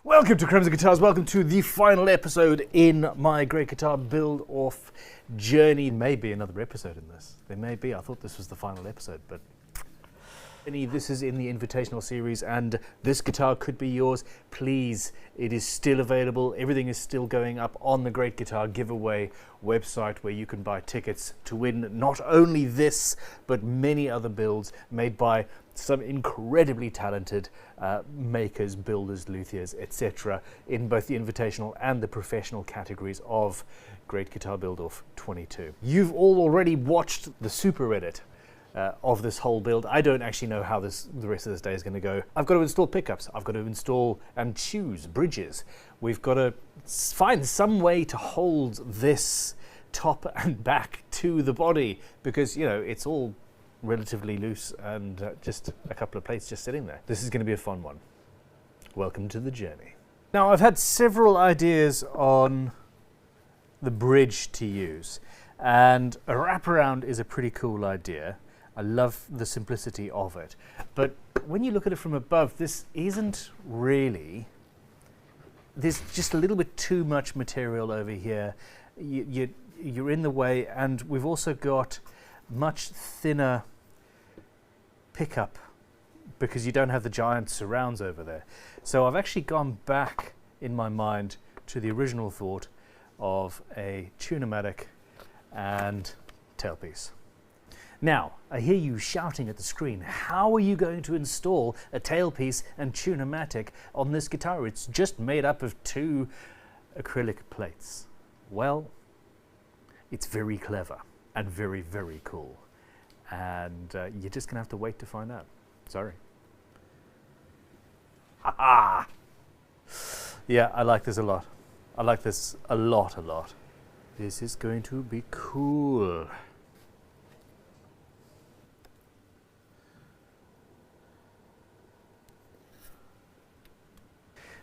Welcome to Crimson Guitars, welcome to the final episode in my great guitar build-off journey. There may be another episode in this. There may be. I thought this was the final episode, but this is in the Invitational series and this guitar could be yours. Please, it is still available. Everything is still going up on the Great Guitar giveaway website where you can buy tickets to win not only this, but many other builds made by some incredibly talented makers, builders, luthiers, etc. in both the Invitational and the Professional categories of Great Guitar Build-Off 22. You've all already watched the super edit of this whole build. I don't actually know how the rest of this day is going to go. I've got to install pickups. I've got to install and choose bridges. We've got to find some way to hold this top and back to the body because, you know, it's all relatively loose and just a couple of plates just sitting there. This is going to be a fun one. Welcome to the journey. Now, I've had several ideas on the bridge to use, and a wraparound is a pretty cool idea. I love the simplicity of it, but when you look at it from above, this isn't really, there's just a little bit too much material over here. You're in the way, and we've also got much thinner pickup because you don't have the giant surrounds over there. So I've actually gone back in my mind to the original thought of a Tune-o-matic and tailpiece. Now, I hear you shouting at the screen, how are you going to install a tailpiece and Tune-o-matic on this guitar? It's just made up of two acrylic plates. Well, it's very clever and very, very cool. And you're just going to have to wait to find out. Sorry. Ha-ha! Yeah, I like this a lot. I like this a lot. This is going to be cool.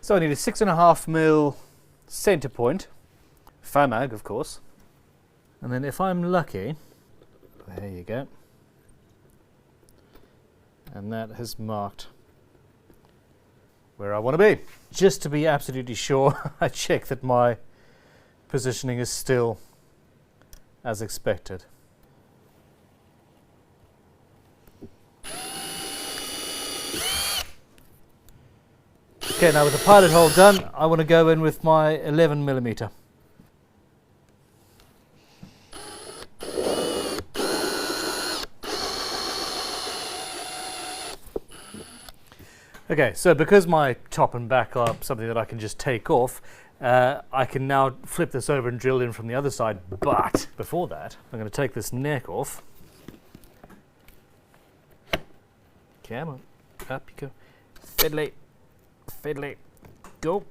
So I need a 6.5mm center point, Famag of course, and then if I'm lucky, there you go, and that has marked where I want to be. Just to be absolutely sure, I check that my positioning is still as expected. Okay, now with the pilot hole done, I want to go in with my 11mm. Okay, so because my top and back are something that I can just take off, I can now flip this over and drill in from the other side, but before that, I'm going to take this neck off. Come on, up you go. Fiddly. Fiddly, go.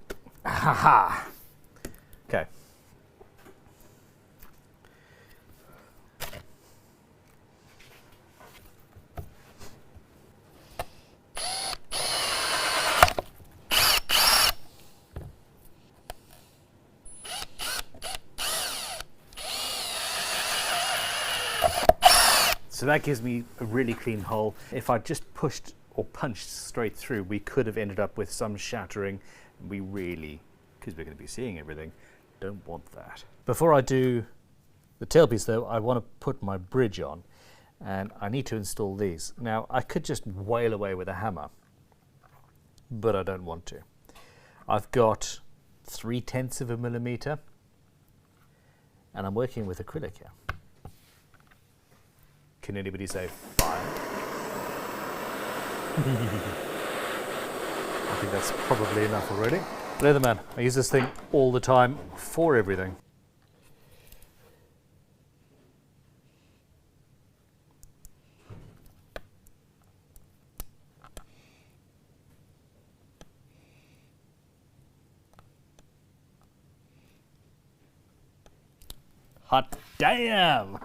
Ha ha. Okay. So that gives me a really clean hole. If I just pushed or punched straight through, we could have ended up with some shattering. We really, because we're going to be seeing everything, don't want that. Before I do the tailpiece though, I want to put my bridge on, and I need to install these. Now, I could just wail away with a hammer, but I don't want to. I've got 0.3 and I'm working with acrylic here. Can anybody say fire? I think that's probably enough already. Leatherman, I use this thing all the time for everything. Hot damn!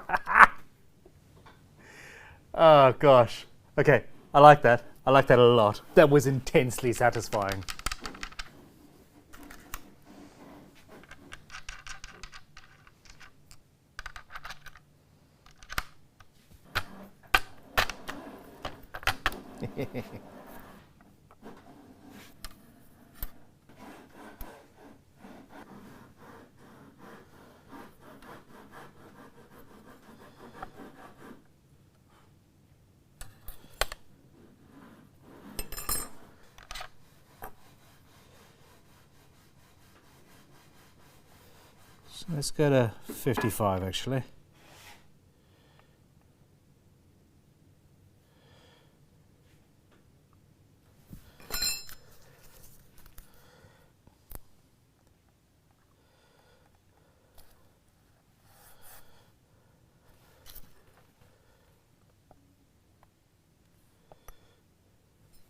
Oh gosh. Okay, I like that. I like that a lot. That was intensely satisfying. Let's go to 55 actually.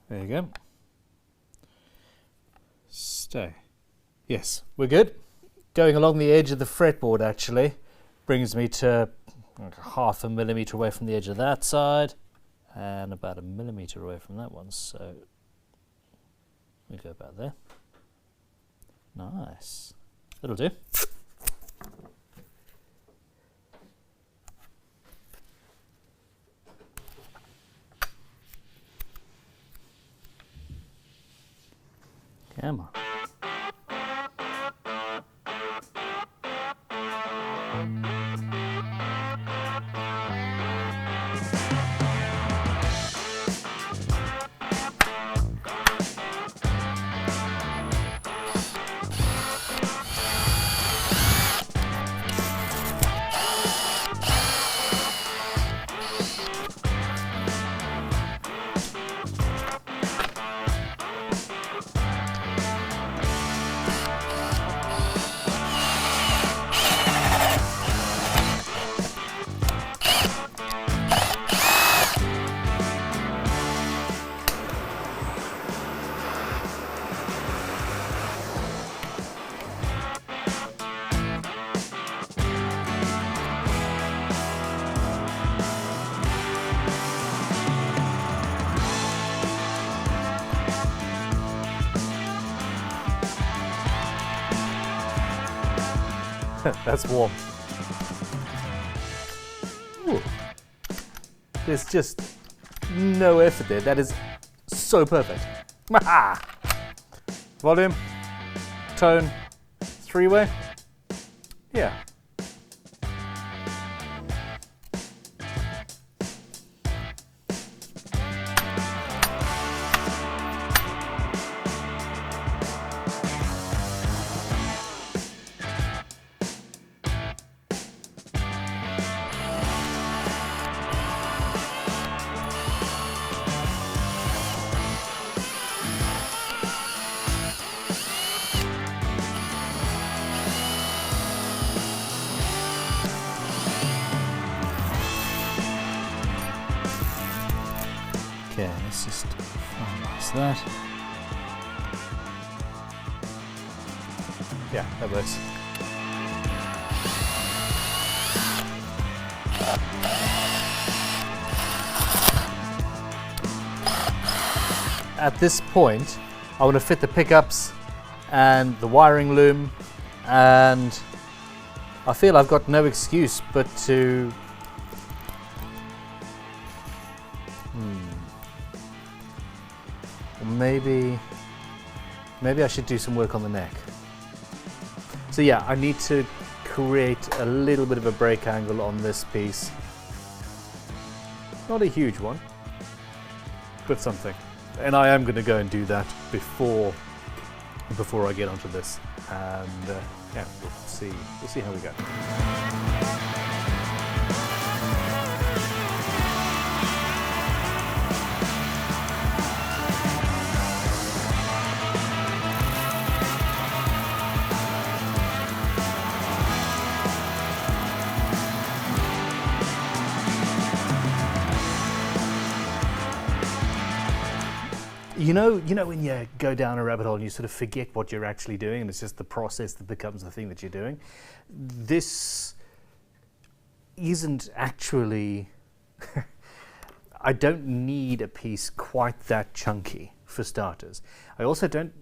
There you go. Stay. Yes, we're good. Going along the edge of the fretboard actually brings me to like 0.5 millimeter away from the edge of that side and about 1 millimeter away from that one, so we go about there. Nice. That'll do. Come on. That's warm. Ooh. There's just no effort there. That is so perfect. Volume, tone, 3-way. Yeah. Okay, let's just finalize that. Yeah, that works. At this point, I want to fit the pickups and the wiring loom, and I feel I've got no excuse but to maybe I should do some work on the neck. So yeah, I need to create a little bit of a break angle on this piece. Not a huge one, but something. And I am going to go and do that before I get onto this. And yeah, we'll see how we go. You know when you go down a rabbit hole and you sort of forget what you're actually doing, and it's just the process that becomes the thing that you're doing. This isn't actually, I don't need a piece quite that chunky for starters. I also don't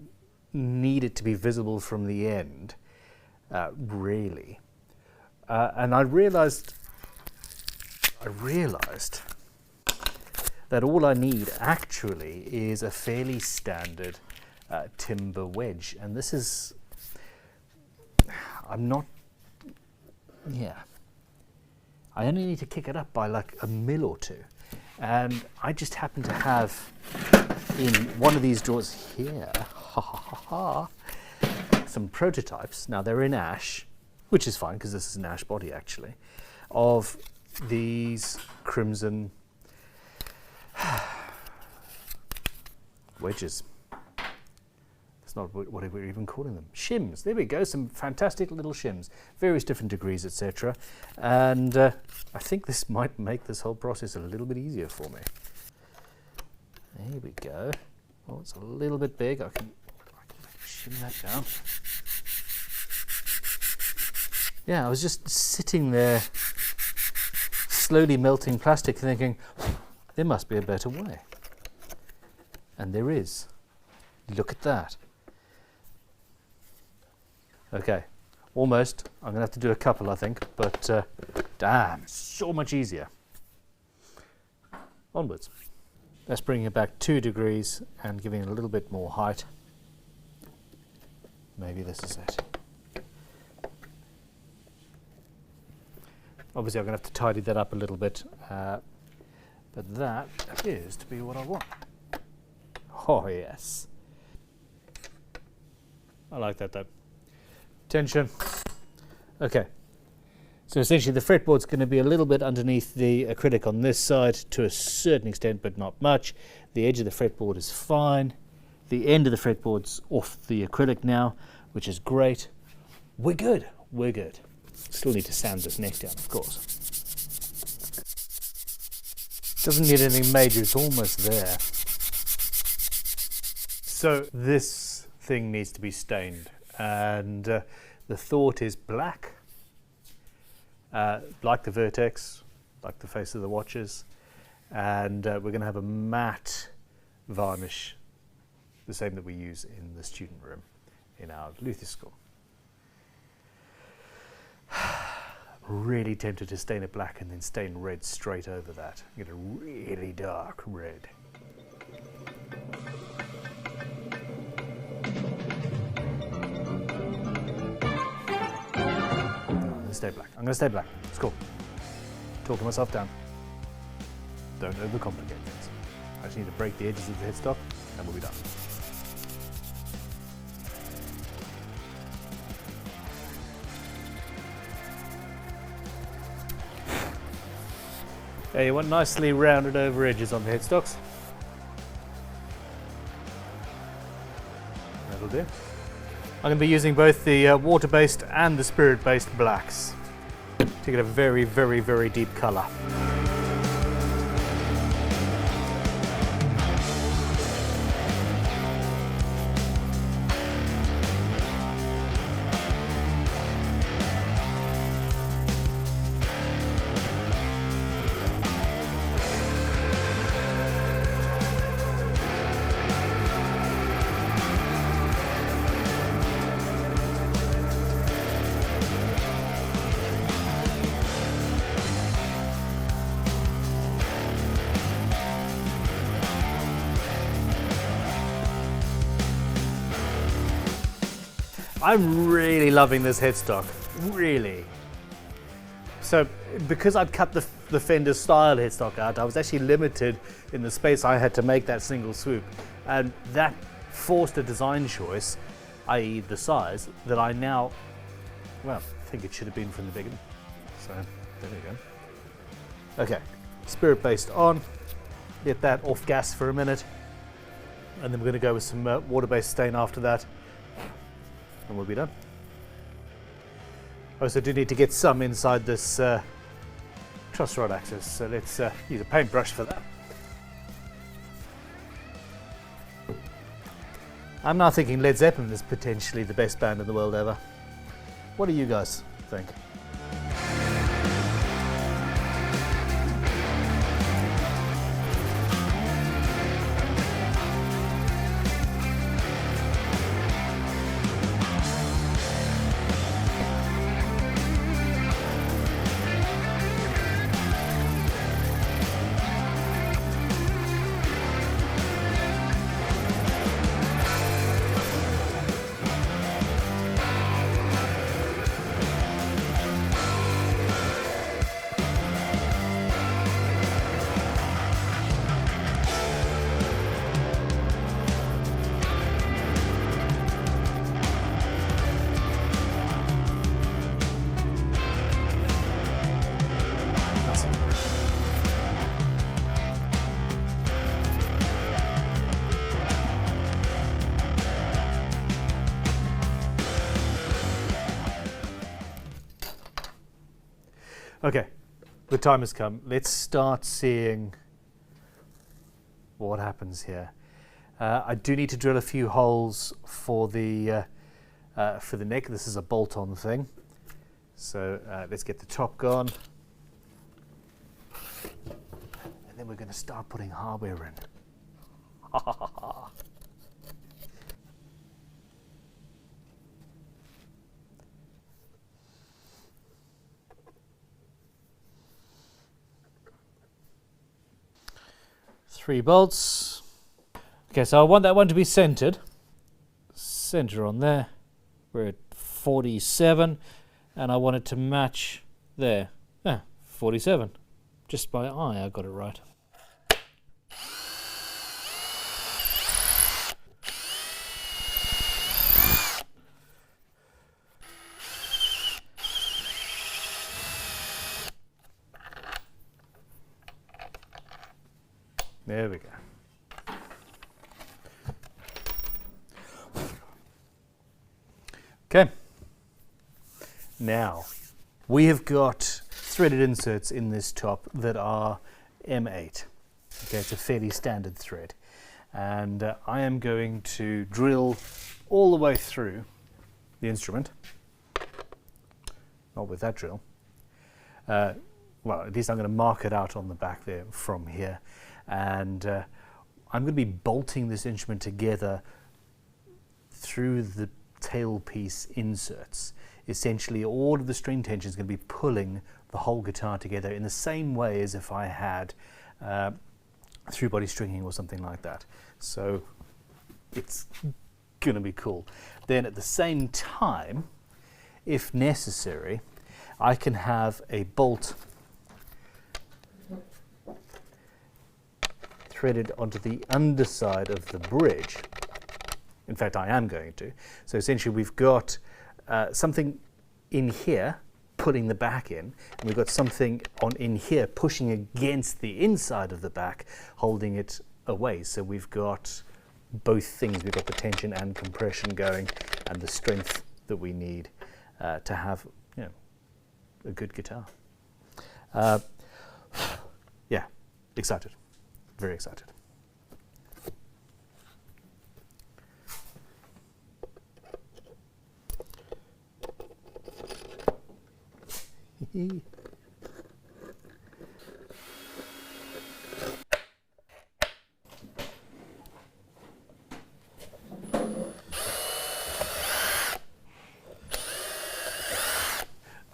need it to be visible from the end, really. And I realized that all I need actually is a fairly standard timber wedge, and this is, I only need to kick it up by like 1 mil or 2, and I just happen to have in one of these drawers here some prototypes. Now they're in ash, which is fine because this is an ash body actually, of these crimson wedges. That's not what we're even calling them. Shims. There we go. Some fantastic little shims, various different degrees, etc. And I think this might make this whole process a little bit easier for me. There we go. Oh, it's a little bit big. I can shim that down. Yeah, I was just sitting there, slowly melting plastic, thinking, there must be a better way. And there is. Look at that. Okay, almost. I'm going to have to do a couple, I think, but damn, so much easier. Onwards. Let's bring it back 2 degrees and giving it a little bit more height. Maybe this is it. Obviously I'm going to have to tidy that up a little bit, but that appears to be what I want. Oh yes. I like that though. Tension. Okay. So essentially the fretboard's going to be a little bit underneath the acrylic on this side to a certain extent, but not much. The edge of the fretboard is fine. The end of the fretboard's off the acrylic now, which is great. We're good. We're good. Still need to sand this neck down, of course. Doesn't need anything major, it's almost there. So this thing needs to be stained, and the thought is black, like the Vertex, like the face of the watches, and we're going to have a matte varnish, the same that we use in the student room in our Luthier school. Really tempted to stain it black and then stain red straight over that. Get a really dark red. I'm going to stay black. I'm going to stay black. It's cool. Talking myself down. Don't overcomplicate things. I just need to break the edges of the headstock and we'll be done. Yeah, you want nicely rounded over edges on the headstocks. That'll do. I'm going to be using both the water-based and the spirit-based blacks to get a very, very, very deep colour. I'm really loving this headstock, really. So because I'd cut the Fender style headstock out, I was actually limited in the space I had to make that single swoop. And that forced a design choice, i.e. the size, that I now, well, I think it should have been from the beginning. So there we go. Okay, spirit based on, get that off gas for a minute. And then we're gonna go with some water-based stain after that. And we'll be done. I also do need to get some inside this truss rod axis, so let's use a paintbrush for that. I'm now thinking Led Zeppelin is potentially the best band in the world ever. What do you guys think? Okay, the time has come. Let's start seeing what happens here. I do need to drill a few holes for the neck. This is a bolt-on thing. So let's get the top gone. And then we're going to start putting hardware in. 3 bolts. Okay, so I want that one to be centered. Center on there. We're at 47, and I want it to match there. 47. Just by eye, I got it right. There we go. Okay. Now, we have got threaded inserts in this top that are M8. Okay, it's a fairly standard thread. And I am going to drill all the way through the instrument. Not with that drill. Well, at least I'm going to mark it out on the back there from here. And I'm going to be bolting this instrument together through the tailpiece inserts. Essentially, all of the string tension is going to be pulling the whole guitar together in the same way as if I had through-body stringing or something like that. So it's going to be cool. Then at the same time, if necessary, I can have a bolt threaded onto the underside of the bridge. In fact, I am going to. So essentially we've got something in here pulling the back in, and we've got something in here pushing against the inside of the back, holding it away. So we've got both things. We've got the tension and compression going, and the strength that we need to have, you know, a good guitar. Yeah, excited. Very excited.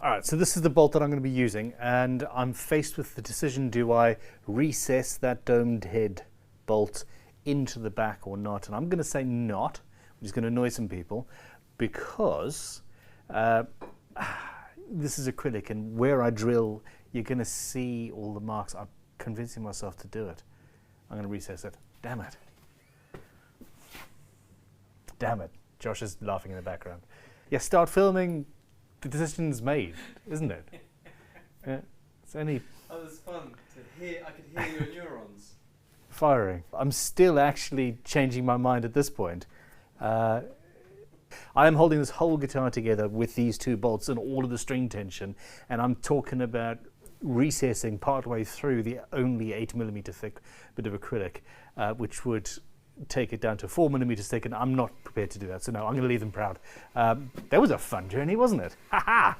Alright, so this is the bolt that I'm going to be using, and I'm faced with the decision: do I recess that domed head bolt into the back or not? And I'm going to say not, which is going to annoy some people, because this is acrylic, and where I drill, you're going to see all the marks. I'm convincing myself to do it. I'm going to recess it. Damn it. Damn it. Josh is laughing in the background. Yeah, start filming. The decision's made, isn't it? Yeah, it's only... Oh, it was fun to hear. I could hear your neurons. Firing. I'm still actually changing my mind at this point. I am holding this whole guitar together with these 2 bolts and all of the string tension, and I'm talking about recessing partway through the only 8mm thick bit of acrylic, which would take it down to 4mm thick, and I'm not prepared to do that. So no, I'm going to leave them proud. That was a fun journey, wasn't it? Ha ha!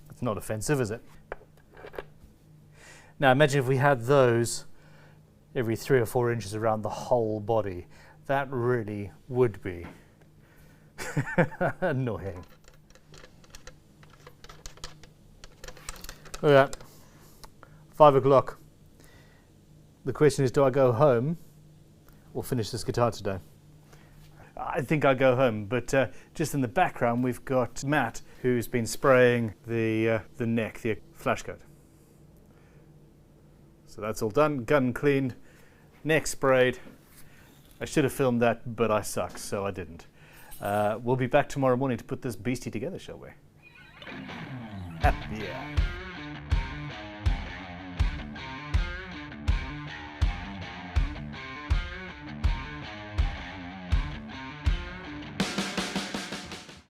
It's not offensive, is it? Now imagine if we had those every 3 or 4 inches around the whole body. That really would be annoying. Look at that. 5 o'clock. The question is, do I go home or finish this guitar today? I think I go home, but just in the background we've got Matt, who's been spraying the neck, the flash coat. So that's all done, gun cleaned, neck sprayed. I should have filmed that, but I suck, so I didn't. We'll be back tomorrow morning to put this beastie together, shall we? Yeah.